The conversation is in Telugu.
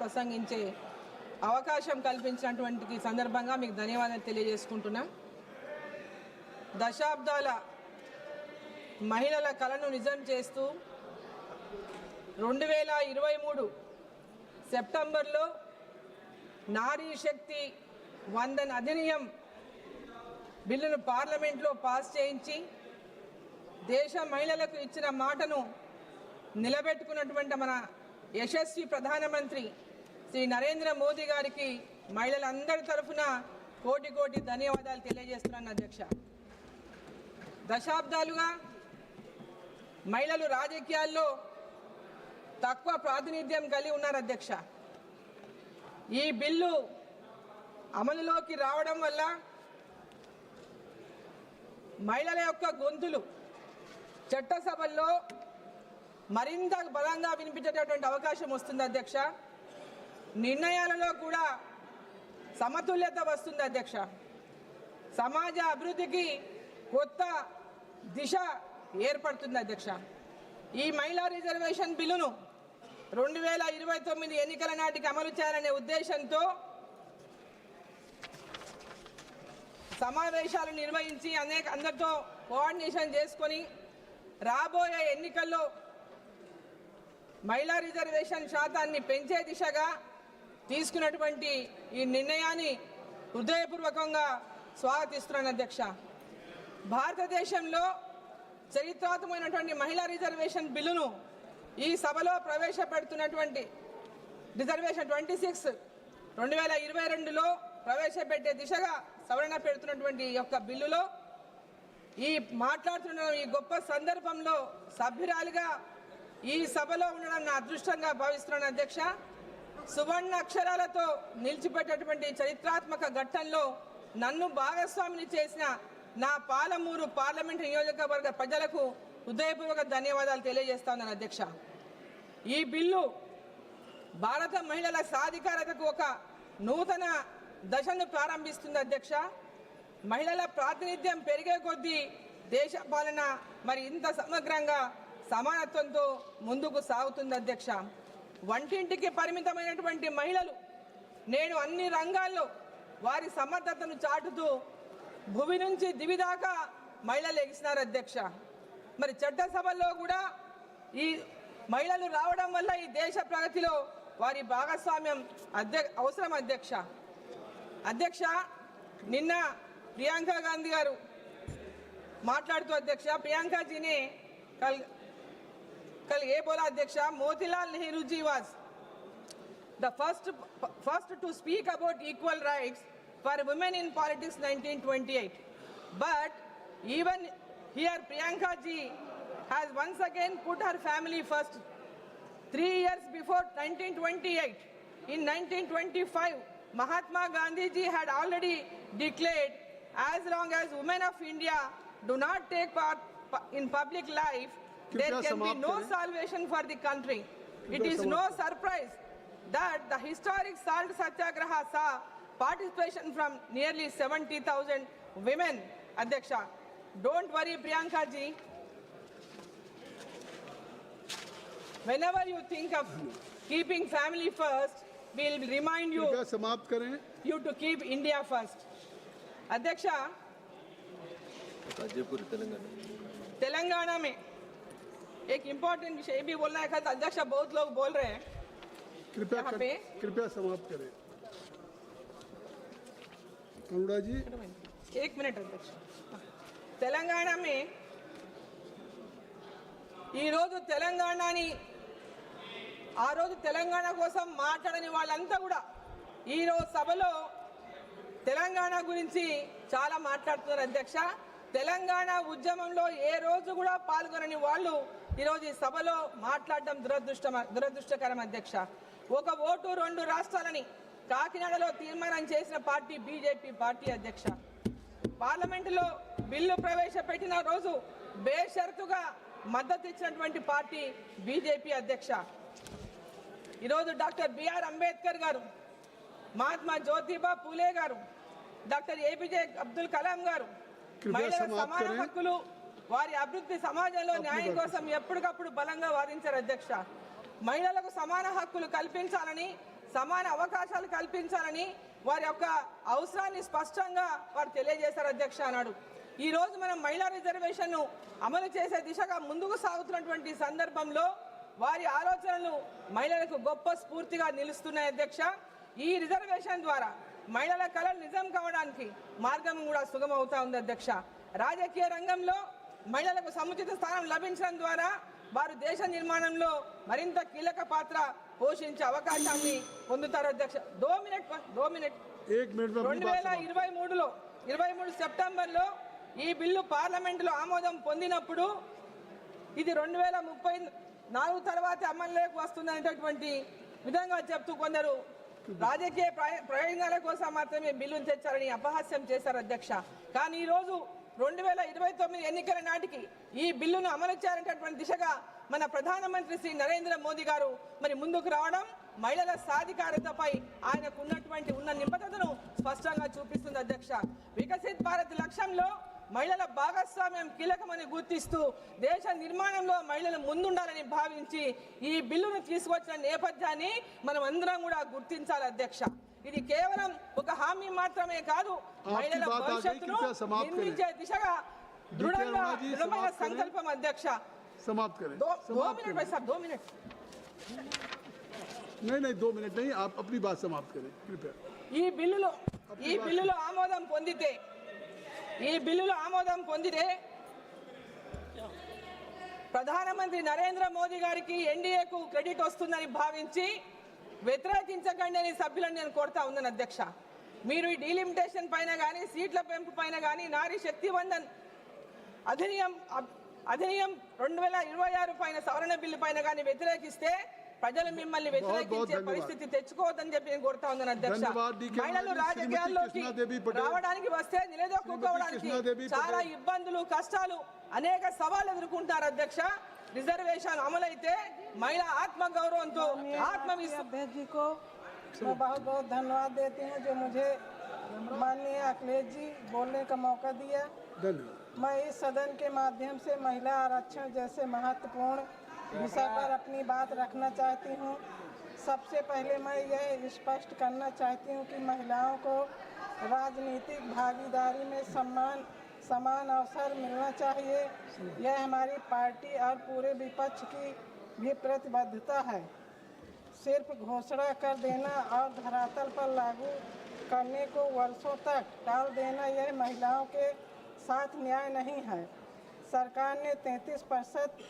ప్రసంగించే అవకాశం కల్పించినటువంటి సందర్భంగా మీకు ధన్యవాదాలు తెలియజేసుకుంటున్నా. దశాబ్దాల మహిళల కలను నిజం చేస్తూ 2023 సెప్టెంబర్లో నారీ శక్తి వందన్ అధినియం బిల్లును పార్లమెంట్లో పాస్ చేయించి దేశ మహిళలకు ఇచ్చిన మాటను నిలబెట్టుకున్నటువంటి మన యశస్వి ప్రధానమంత్రి శ్రీ నరేంద్ర మోదీ గారికి మహిళలందరి తరఫున కోటి కోటి ధన్యవాదాలు తెలియజేస్తున్నాను అధ్యక్ష. దశాబ్దాలుగా మహిళలు రాజకీయాల్లో తక్కువ ప్రాతినిధ్యం కలిగి ఉన్నారు అధ్యక్ష. ఈ బిల్లు అమలులోకి రావడం వల్ల మహిళల యొక్క గొంతులు చట్టసభల్లో మరింత బలంగా వినిపించేటటువంటి అవకాశం వస్తుంది అధ్యక్ష. నిర్ణయాలలో కూడా సమతుల్యత వస్తుంది అధ్యక్ష. సమాజ అభివృద్ధికి కొత్త దిశ ఏర్పడుతుంది అధ్యక్ష. ఈ మహిళా రిజర్వేషన్ బిల్లును 2029 ఎన్నికల నాటికి అమలు చేయాలనే ఉద్దేశంతో సమావేశాలు నిర్వహించి అందరితో కోఆర్డినేషన్ చేసుకొని రాబోయే ఎన్నికల్లో మహిళా రిజర్వేషన్ శాతాన్ని పెంచే దిశగా తీసుకున్నటువంటి ఈ నిర్ణయాన్ని హృదయపూర్వకంగా స్వాగతిస్తున్నాను అధ్యక్ష. భారతదేశంలో చరిత్రాత్మకమైనటువంటి మహిళా రిజర్వేషన్ బిల్లును ఈ సభలో ప్రవేశపెడుతున్నటువంటి రిజర్వేషన్ 26 2022లో ప్రవేశపెట్టే దిశగా సవరణ పెడుతున్నటువంటి యొక్క బిల్లులో ఈ మాట్లాడుతున్న ఈ గొప్ప సందర్భంలో సభ్యురాలుగా ఈ సభలో ఉండడం నా అదృష్టంగా భావిస్తున్నాను అధ్యక్ష. సువర్ణ అక్షరాలతో నిలిచిపెట్టేటువంటి చరిత్రాత్మక ఘట్టంలో నన్ను భాగస్వామిని చేసిన నా పాలమూరు పార్లమెంటు నియోజకవర్గ ప్రజలకు హృదయపూర్వక ధన్యవాదాలు తెలియజేస్తాను అధ్యక్ష. ఈ బిల్లు భారత మహిళల సాధికారతకు ఒక నూతన దశను ప్రారంభిస్తుంది అధ్యక్ష. మహిళల ప్రాతినిధ్యం పెరిగే కొద్దీ దేశ పాలన మరి ఇంత సమగ్రంగా సమానత్వంతో ముందుకు సాగుతుంది అధ్యక్ష. వంటింటికి పరిమితమైనటువంటి మహిళలు నేడు అన్ని రంగాల్లో వారి సమర్థతను చాటుతూ భూమి నుంచి దివి దాకా మహిళలు ఎగిసినారు అధ్యక్ష. మరి చట్టసభల్లో కూడా ఈ మహిళలు రావడం వల్ల ఈ దేశ ప్రగతిలో వారి భాగస్వామ్యం అవసరం అధ్యక్ష. అధ్యక్ష, నిన్న ప్రియాంక గాంధీ గారు మాట్లాడుతూ అధ్యక్ష, ప్రియాంక జీనే कल ये बोला अध्यक्ष, Motilal Nehru ji was the first to speak about equal rights for women in politics 1928. But even here Priyanka ji has once again put her family first. 3 years before 1928, in 1925, Mahatma Gandhi ji had already declared, as long as women of India do not take part in public life, there can be no salvation for the country. It is no surprise that the historic salt satyagraha saw participation from nearly 70,000 women. Adhyaksha, don't worry Priyanka ji. Whenever you think of keeping family first, we will remind you to keep India first. Adhyaksha, Telangana में एक इम्पोर्टेंट विषय भी बोलना है। अध्यक्ष, बहुत लोग बोल रहे हैं, कृपया समाप्त करें। करुणा जी, 1 मिनट अध्यक्ष. तेलंगाना में ఈ రోజు తెలంగాణని ఆ రోజు తెలంగాణ కోసం మాట్లాడని వాళ్ళంతా కూడా ఈ రోజు సభలో తెలంగాణ గురించి చాలా మాట్లాడుతున్నారు అధ్యక్ష. తెలంగాణ ఉద్యమంలో ఏ రోజు కూడా పాల్గొనని వాళ్ళు ఈరోజు ఈ సభలో మాట్లాడడం దురదృష్టకరం అధ్యక్ష. ఒక ఓటు 2 రాష్ట్రాలని కాకినాడలో తీర్మానం చేసిన పార్టీ బీజేపీ పార్టీ అధ్యక్ష. పార్లమెంటులో బిల్లు ప్రవేశపెట్టిన రోజు బేషరతుగా మద్దతు ఇచ్చినటువంటి పార్టీ బీజేపీ అధ్యక్ష. ఈరోజు డాక్టర్ బిఆర్ అంబేద్కర్ గారు, మహాత్మా జ్యోతిబా పూలే గారు, డాక్టర్ ఏపీజే అబ్దుల్ కలాం గారు మహిళల సమాన హక్కులు వారి అభివృద్ధి సమాజంలో న్యాయం కోసం ఎప్పటికప్పుడు బలంగా వాదించారు అధ్యక్ష. మహిళలకు సమాన హక్కులు కల్పించాలని సమాన అవకాశాలు కల్పించాలని వారి యొక్క అవసరాన్ని స్పష్టంగా వారు తెలియజేశారు అధ్యక్ష అన్నాడు. ఈ రోజు మనం మహిళా రిజర్వేషన్ను అమలు చేసే దిశగా ముందుకు సాగుతున్నటువంటి సందర్భంలో వారి ఆలోచనలు మహిళలకు గొప్ప స్ఫూర్తిగా నిలుస్తున్నాయి అధ్యక్ష. ఈ రిజర్వేషన్ ద్వారా మహిళల కళలు నిజం కావడానికి మార్గం కూడా సుగమవుతా ఉంది అధ్యక్ష. రాజకీయ రంగంలో మహిళలకు సముచిత స్థానం లభించడం ద్వారా వారు దేశ నిర్మాణంలో మరింత కీలక పాత్ర పోషించే అవకాశాన్ని పొందుతారు అధ్యక్ష. 2 మినిట్ 2023లో 23 సెప్టెంబర్లో ఈ బిల్లు పార్లమెంటులో ఆమోదం పొందినప్పుడు ఇది 2034 తర్వాత అమలులోకి వస్తుందనేటటువంటి విధంగా చెప్తూ కొందరు రాజకీయ ప్రయోజనాల కోసం మాత్రమే బిల్లును తెచ్చారని అపహాస్యం చేశారు అధ్యక్ష. కానీ ఈరోజు 2029 ఎన్నికల నాటికి ఈ బిల్లును అమలు చేయాలనేటటువంటి దిశగా మన ప్రధానమంత్రి శ్రీ నరేంద్ర మోదీ గారు మరి ముందుకు రావడం మహిళల సాధికారతపై ఆయనకు ఉన్నటువంటి నిబద్ధతను స్పష్టంగా చూపిస్తుంది అధ్యక్ష. వికసిత్ భారత్ లక్ష్యంలో మహిళల భాగస్వామ్యం కీలకమని గుర్తిస్తూ దేశ నిర్మాణంలో మహిళలు ముందుండాలని భావించి ఈ బిల్లును తీసుకొచ్చిన నేపథ్యాన్ని మనం అందరం కూడా గుర్తించాలి అధ్యక్ష. ఇది కేవలం ఒక హామీ మాత్రమే కాదు, మహిళల భవిష్యత్తును నిర్మించే దిశగా దృఢమైన సంకల్పం అధ్యక్ష. समाप्त करें। 2 मिनट भाई साहब 2 मिनट नहीं 2 मिनट नहीं, आप अपनी बात समाप्त करें कृपया। ఈ బిల్లులో ఆమోదం పొందితే ప్రధానమంత్రి నరేంద్ర మోదీ గారికి ఎన్డీఏకు క్రెడిట్ వస్తుందని భావించి వ్యతిరేకించకండి అని సభ్యులను నేను కోరుతా ఉన్నాను అధ్యక్ష. మీరు ఈ డీలిమిటేషన్ పైన కానీ సీట్ల పెంపు పైన కానీ నారీ శక్తి వందన్ అధినియం 2026 పైన సవరణ బిల్లు పైన కానీ వ్యతిరేకిస్తే ప్రజలు మిమ్మల్ని వ్యతిరేకించే పరిస్థితి తెచ్చుకోవద్దని చెప్పి నేను కోరుతా ఉన్నాను అధ్యక్ష. మహిళలు రాజకీయాల్లోకి రావడానికి వస్తే నిలదొక్కుకోవడానికి చాలా ఇబ్బందులు కష్టాలు అనేక సవాళ్లు ఎదుర్కొంటారు అధ్యక్ష. रिजर्वेशन अमल महिला आत्मगौरव तो अध्यक्ष जी को मैं बहुत बहुत धन्यवाद देती हूँ जो मुझे माननीय अखिलेश जी बोलने का मौका दिया। मैं इस सदन के माध्यम से महिला आरक्षण जैसे महत्वपूर्ण विषय पर अपनी बात रखना चाहती हूँ। सबसे पहले मैं यह स्पष्ट करना चाहती हूँ कि महिलाओं को राजनीतिक भागीदारी में समान अवसर मिलना चाहिए। यह हमारी पार्टी और पूरे विपक्ष की भी प्रतिबद्धता है। सिर्फ घोषणा कर देना और धरातल पर लागू करने को वर्षों तक टाल देना यह महिलाओं के साथ न्याय नहीं है। सरकार ने 33%